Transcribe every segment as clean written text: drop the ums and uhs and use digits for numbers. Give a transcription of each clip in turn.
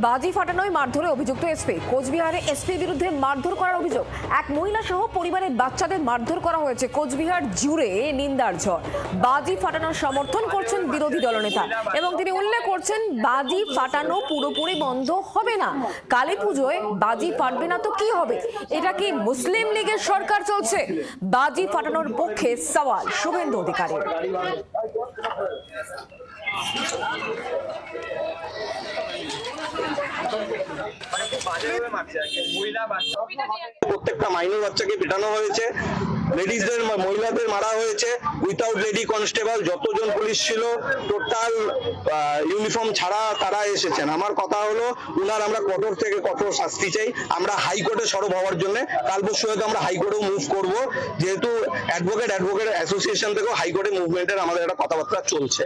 বাজি ফাটানোয় মারধরে অভিযুক্ত এসপি। কোচবিহারে এসপির বিরুদ্ধে মারধর করার অভিযোগ। এক মহিলা সহ পরিবারের বাচ্চাদের মারধর করা হয়েছে। কোচবিহার জুড়ে নিন্দার ঝড়। বাজি ফাটানোর সমর্থন করছেন বিরোধী দলনেতা এবং তিনি উল্লেখ করছেন বাজি ফাটানো পুরোপুরি বন্ধ হবে না। কালী পুজোয় বাজি ফাটবে না তো কি হবে? এটা কি মুসলিম লীগের সরকার চলছে? বাজি ফাটানোর পক্ষে সওয়াল শুভেন্দু অধিকারী। প্রত্যেকটা মাইনর বাচ্চাকে পেটানো হয়েছে, লেডিজদের মহিলাদের মারা হয়েছে। উইথাউট লেডি কনস্টেবল যতজন পুলিশ ছিল টোটাল ইউনিফর্ম ছাড়া তারা এসেছেন। আমার কথা হলো আমরা কঠোর থেকে কঠোর শাস্তি চাই। আমরা হাইকোর্টে সরব হওয়ার জন্য কাল পরশু হয়তো আমরা হাইকোর্টেও মুভ করব, যেহেতু অ্যাডভোকেট অ্যাসোসিয়েশন থেকেও হাইকোর্টে মুভমেন্টের আমাদের একটা কথাবার্তা চলছে।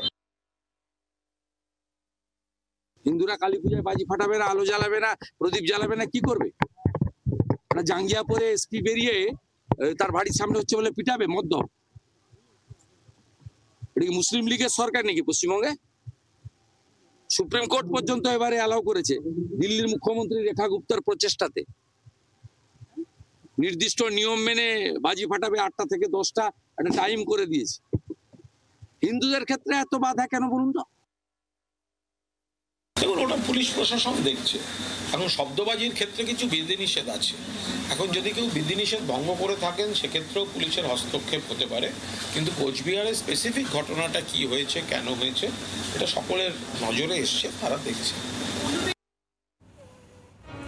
হিন্দুরা কালী পূজায় বাজি ফাটাবে না, আলো জ্বালাবে না, প্রদীপ জ্বালাবে না, কি করবে? জাঙ্গিয়া পরে এসপি বেরিয়ে তার বাড়ির সামনে হচ্ছে বলে পিটাবে মদ্যপ? এটা কি মুসলিম লীগের সরকার নাকি পশ্চিমবঙ্গে? সুপ্রিম কোর্ট পর্যন্ত এবারে অ্যালাউ করেছে দিল্লির মুখ্যমন্ত্রী রেখা গুপ্তার প্রচেষ্টাতে। নির্দিষ্ট নিয়ম মেনে বাজি ফাটাবে 8টা থেকে 10টা, একটা টাইম করে দিয়েছে। হিন্দুদের ক্ষেত্রে এত বাধা কেন বলুন তো? দেখুন, ওটা পুলিশ প্রশাসন দেখছে। এখন শব্দবাজির ক্ষেত্রে কিছু বিধিনিষেধ আছে। এখন যদি কেউ বিধিনিষেধ ভঙ্গ করে থাকেন সেক্ষেত্রেও পুলিশের হস্তক্ষেপ হতে পারে। কিন্তু কোচবিহারের স্পেসিফিক ঘটনাটা কি হয়েছে, কেন হয়েছে, এটা সকলের নজরে এসছে, তারা দেখছে।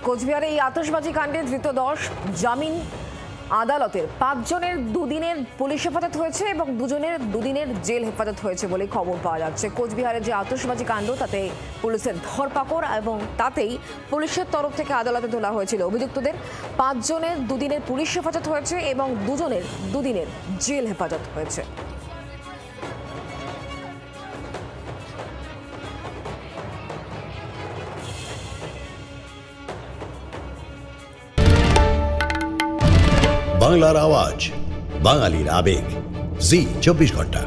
কোচবিহারে এই আতশবাজি কাণ্ডে ধৃত 10 জামিন আদালতের 5 জনের 2 দিনের পুলিশ হেফাজত হয়েছে এবং 2 জনের 2 দিনের জেল হেফাজত হয়েছে বলে খবর পাওয়া যাচ্ছে। কোচবিহারের যে আতশবাজি কাণ্ড তাতে পুলিশের ধরপাকড় এবং তাতেই পুলিশের তরফ থেকে আদালতে তোলা হয়েছিল অভিযুক্তদের। 5 জনের 2 দিনের পুলিশ হেফাজত হয়েছে এবং 2 জনের 2 দিনের জেল হেফাজত হয়েছে। বাংলার আওয়াজ, বাঙালির আবেগ, জি 24 ঘন্টা।